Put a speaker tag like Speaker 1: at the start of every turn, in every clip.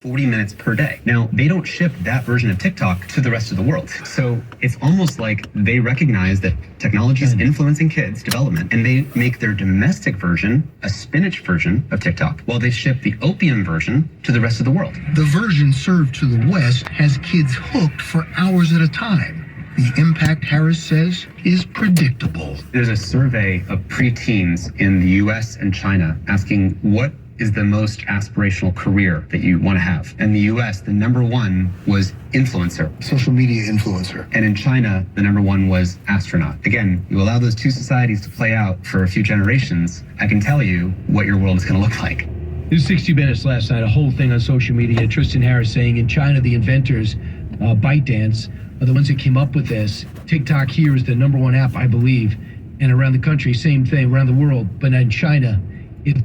Speaker 1: 40 minutes per day. Now, they don't ship that version of TikTok to the rest of the world. So it's almost like they recognize that technology is influencing kids' development, and they make their domestic version a spinach version of TikTok, while they ship the opium version to the rest of the world.
Speaker 2: The version served to the West has kids hooked for hours at a time. The impact, Harris says, is predictable.
Speaker 1: There's a survey of preteens in the US and China asking what is the most aspirational career that you want to have. In the US, the number one was influencer.
Speaker 2: Social media influencer.
Speaker 1: And in China, the number one was astronaut. Again, you allow those two societies to play out for a few generations, I can tell you what your world is going to look like.
Speaker 3: This was 60 Minutes last night, a whole thing on social media. Tristan Harris saying in China, the inventors, ByteDance, are the ones that came up with this. TikTok here is the number one app, I believe. And around the country, same thing, around the world. But in China, it...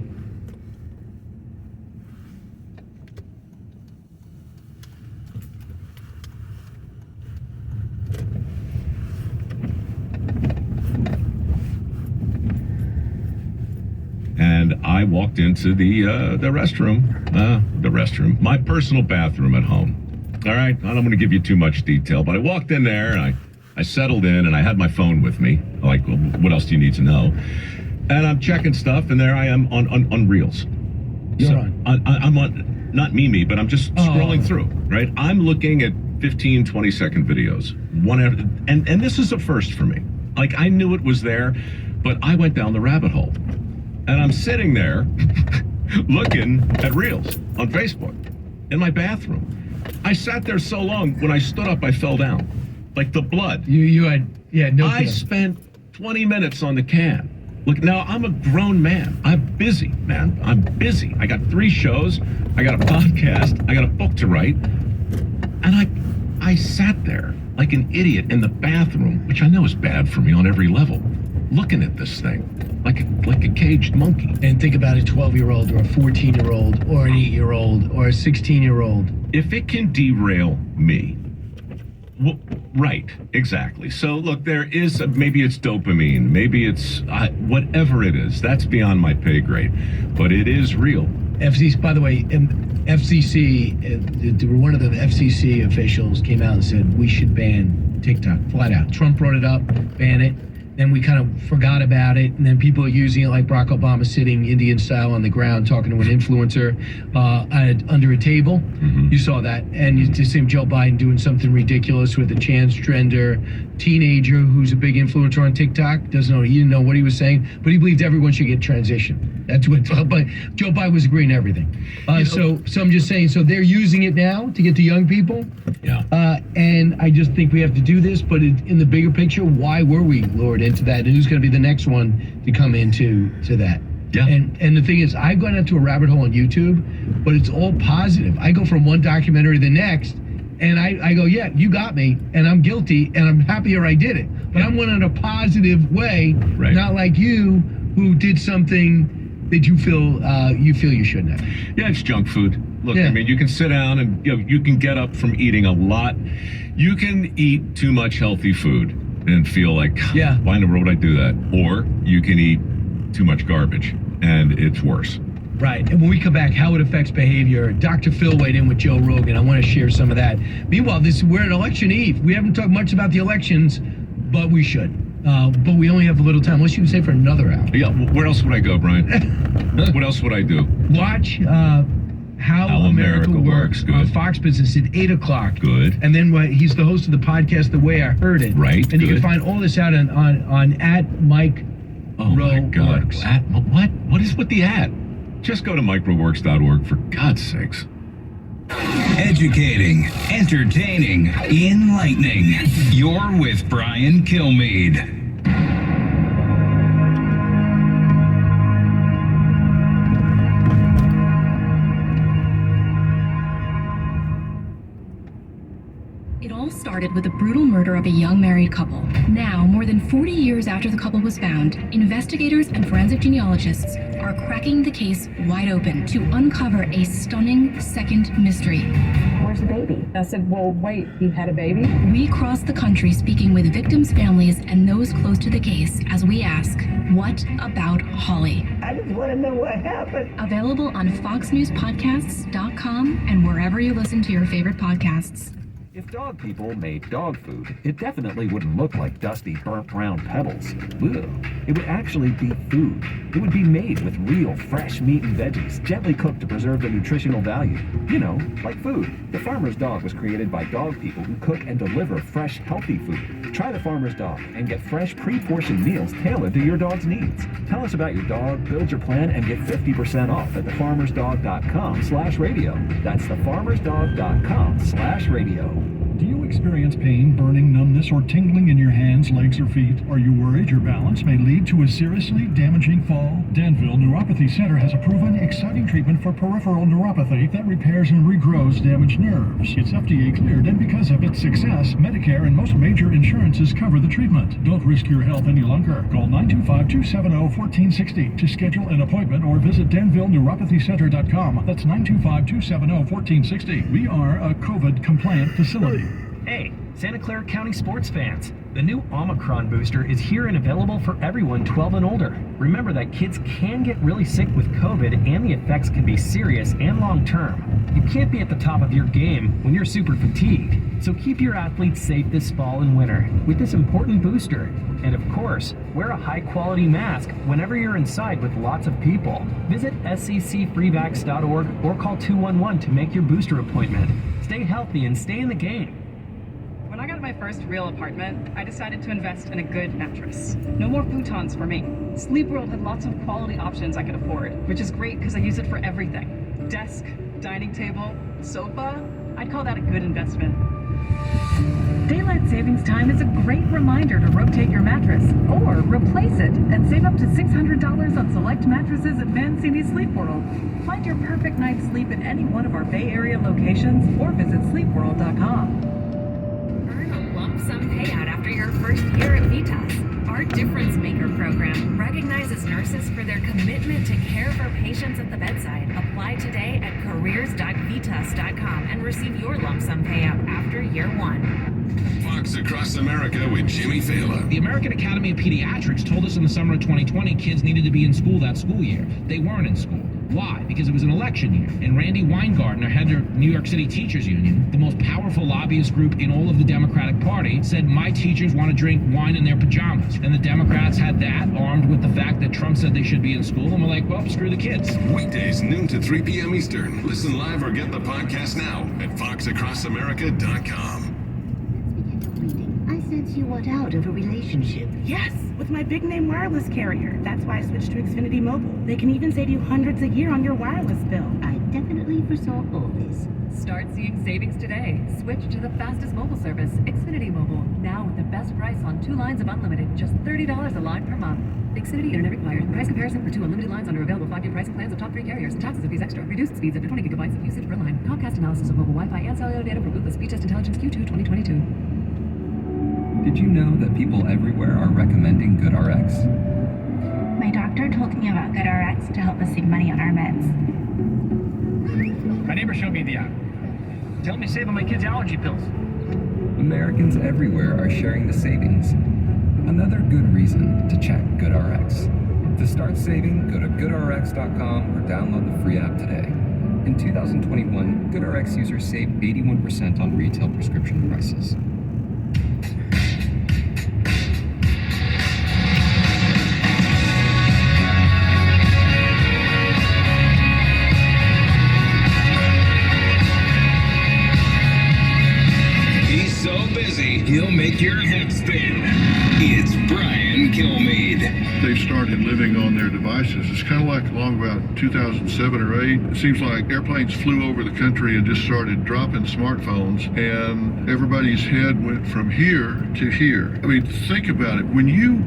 Speaker 4: And I walked into the restroom, my personal bathroom at home. All right, I don't want to give you too much detail, but I walked in there and I settled in and I had my phone with me. Like, well, what else do you need to know? And I'm checking stuff, and there I am on Reels.
Speaker 3: You're on.
Speaker 4: I'm on, not me, but I'm just scrolling through, right? I'm looking at 15, 20-second videos. And this is a first for me. Like, I knew it was there, but I went down the rabbit hole. And I'm sitting there looking at Reels on Facebook in my bathroom. I sat there so long, when I stood up, I fell down. Like the blood.
Speaker 3: You had, yeah, no
Speaker 4: I
Speaker 3: kidding.
Speaker 4: spent 20 minutes on the can. Look, now I'm a grown man. I'm busy, man. I'm busy. I got 3 shows. I got a podcast. I got a book to write. And I sat there like an idiot in the bathroom, which I know is bad for me on every level, looking at this thing like a caged monkey.
Speaker 3: And think about a 12-year-old or a 14-year-old or an 8-year-old or a 16-year-old.
Speaker 4: If it can derail me, well, right, exactly. So look, there is, maybe it's dopamine, maybe it's whatever it is, that's beyond my pay grade, but it is real.
Speaker 3: FCC, by the way, FCC, one of the FCC officials came out and said we should ban TikTok flat out. Trump brought it up, ban it. Then we kind of forgot about it, and then people are using it like Barack Obama sitting Indian style on the ground talking to an influencer under a table. Mm-hmm. You saw that, and you just see Joe Biden doing something ridiculous with a transgender teenager who's a big influencer on TikTok. He didn't know what he was saying, but he believed everyone should get transitioned. That's what Joe Biden was agreeing to everything. So I'm just saying, so they're using it now to get to young people.
Speaker 4: Yeah.
Speaker 3: And I just think we have to do this, but in the bigger picture, why were we lured into that? And who's going to be the next one to come into that?
Speaker 4: Yeah.
Speaker 3: And the thing is, I've gone into a rabbit hole on YouTube, but it's all positive. I go from one documentary to the next, and I go, yeah, you got me, and I'm guilty, and I'm happier I did it. But I'm going in a positive way, right. Not like you, who did something that you feel you shouldn't have.
Speaker 4: Yeah, it's junk food. Look, yeah. I mean, you can sit down and you can get up from eating a lot. You can eat too much healthy food and feel like, why in the world would I do that? Or you can eat too much garbage, and it's worse.
Speaker 3: Right, and when we come back, how it affects behavior. Dr. Phil weighed in with Joe Rogan. I want to share some of that. Meanwhile, we're at election eve. We haven't talked much about the elections, but we should. But we only have a little time. Unless you can stay for another hour.
Speaker 4: Yeah, where else would I go, Brian? What else would I do?
Speaker 3: Watch How America Works
Speaker 4: Good.
Speaker 3: On Fox Business at 8 o'clock.
Speaker 4: Good.
Speaker 3: And then he's the host of the podcast, The Way I Heard It.
Speaker 4: Right.
Speaker 3: And you can find all this out on at Mike
Speaker 4: my God.
Speaker 3: Works.
Speaker 4: What? What is with the ad? Just go to microworks.org, for God's sakes.
Speaker 5: Educating, entertaining, enlightening. You're with Brian Kilmeade.
Speaker 6: It all started with the brutal murder of a young married couple. Now, more than 40 years after the couple was found, investigators and forensic genealogists are cracking the case wide open to uncover a stunning second mystery.
Speaker 7: Where's the baby? I said, well, wait, you had a baby?
Speaker 6: We cross the country speaking with victims' families and those close to the case as we ask, What About Holly?
Speaker 8: I just want to know what happened.
Speaker 6: Available on foxnewspodcasts.com and wherever you listen to your favorite podcasts.
Speaker 9: If dog people made dog food, it definitely wouldn't look like dusty, burnt brown pebbles. Ugh. It would actually be food. It would be made with real, fresh meat and veggies, gently cooked to preserve the nutritional value. You know, like food. The Farmer's Dog was created by dog people who cook and deliver fresh, healthy food. Try the Farmer's Dog and get fresh, pre-portioned meals tailored to your dog's needs. Tell us about your dog, build your plan, and get 50% off at thefarmersdog.com/radio. That's thefarmersdog.com/radio.
Speaker 10: Do you experience pain, burning, numbness, or tingling in your hands, legs, or feet? Are you worried your balance may lead to a seriously damaging fall? Danville Neuropathy Center has a proven, exciting treatment for peripheral neuropathy that repairs and regrows damaged nerves. It's FDA cleared, and because of its success, Medicare and most major insurances cover the treatment. Don't risk your health any longer. Call 925-270-1460 to schedule an appointment or visit DanvilleNeuropathyCenter.com. That's 925-270-1460. We are a COVID-compliant facility.
Speaker 11: Hey, Santa Clara County sports fans. The new Omicron booster is here and available for everyone 12 and older. Remember that kids can get really sick with COVID and the effects can be serious and long-term. You can't be at the top of your game when you're super fatigued. So keep your athletes safe this fall and winter with this important booster. And of course, wear a high-quality mask whenever you're inside with lots of people. Visit sccfreevax.org or call 211 to make your booster appointment. Stay healthy and stay in the game.
Speaker 7: When I got my first real apartment, I decided to invest in a good mattress. No more futons for me. Sleep World had lots of quality options I could afford, which is great because I use it for everything. Desk, dining table, sofa. I'd call that a good investment.
Speaker 12: Daylight savings time is a great reminder to rotate your mattress or replace it and save up to $600 on select mattresses at Mancini Sleep World. Find your perfect night's sleep in any one of our Bay Area locations or visit sleepworld.com.
Speaker 13: Lump sum payout after your first year at Vitas. Our Difference Maker program recognizes nurses for their commitment to care for patients at the bedside. Apply today at careers.vitas.com and receive your lump sum payout after year one.
Speaker 14: Fox Across America with Jimmy Fallon.
Speaker 15: The American Academy of Pediatrics told us in the summer of 2020 kids needed to be in school that school year. They weren't in school. Why? Because it was an election year. And Randy Weingartner, head of New York City Teachers Union, the most powerful lobbyist group in all of the Democratic Party, said my teachers want to drink wine in their pajamas. And the Democrats had that, armed with the fact that Trump said they should be in school. And we're like, well, screw the kids.
Speaker 14: Weekdays, noon to 3 p.m. Eastern. Listen live or get the podcast now at foxacrossamerica.com.
Speaker 16: I sense you want out of a relationship.
Speaker 17: Yes, with my big name wireless carrier. That's why I switched to Xfinity Mobile. They can even save you hundreds a year on your wireless bill.
Speaker 16: I definitely foresaw all this.
Speaker 12: Start seeing savings today. Switch to the fastest mobile service, Xfinity Mobile. Now with the best price on 2 lines of unlimited, just $30 a line per month. Xfinity Internet required. Price comparison for 2 unlimited lines under available 5-year pricing plans of top 3 carriers. Taxes and fees extra. Reduced speeds up to 20 gigabytes of usage per line. Comcast analysis of mobile Wi-Fi and cellular data for Ruthless Speed Test Intelligence Q2 2022.
Speaker 18: Did you know that people everywhere are recommending GoodRx?
Speaker 19: My doctor told me about GoodRx to help us save money on our meds.
Speaker 11: My neighbor showed me the app. Tell me to save on my kids' allergy pills.
Speaker 18: Americans everywhere are sharing the savings. Another good reason to check GoodRx. To start saving, go to goodrx.com or download the free app today. In 2021, GoodRx users saved 81% on retail prescription prices.
Speaker 5: He'll make your head spin. It's Brian Kilmeade.
Speaker 20: They've started living on their devices. It's kind of like along about 2007 or 8. It seems like airplanes flew over the country and just started dropping smartphones, and everybody's head went from here to here. I mean, think about it. When you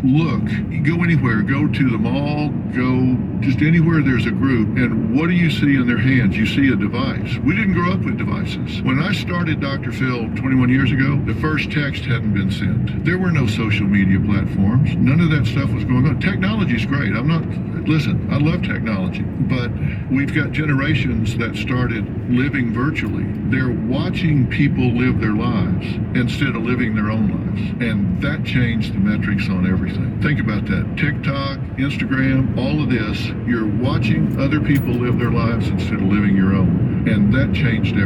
Speaker 20: look, you go anywhere, go to the mall, go just anywhere there's a group, and what do you see in their hands? You see a device. We didn't grow up with devices. When I started Dr. Phil 21 years ago, the first text hadn't been sent. There were no social media platforms. None of that stuff was going on. Technology's great. Listen, I love technology, but we've got generations that started living virtually. They're watching people live their lives instead of living their own lives. And that changed the metrics on everything. Think about that. TikTok, Instagram, all of this, you're watching other people live their lives instead of living your own. And that changed everything.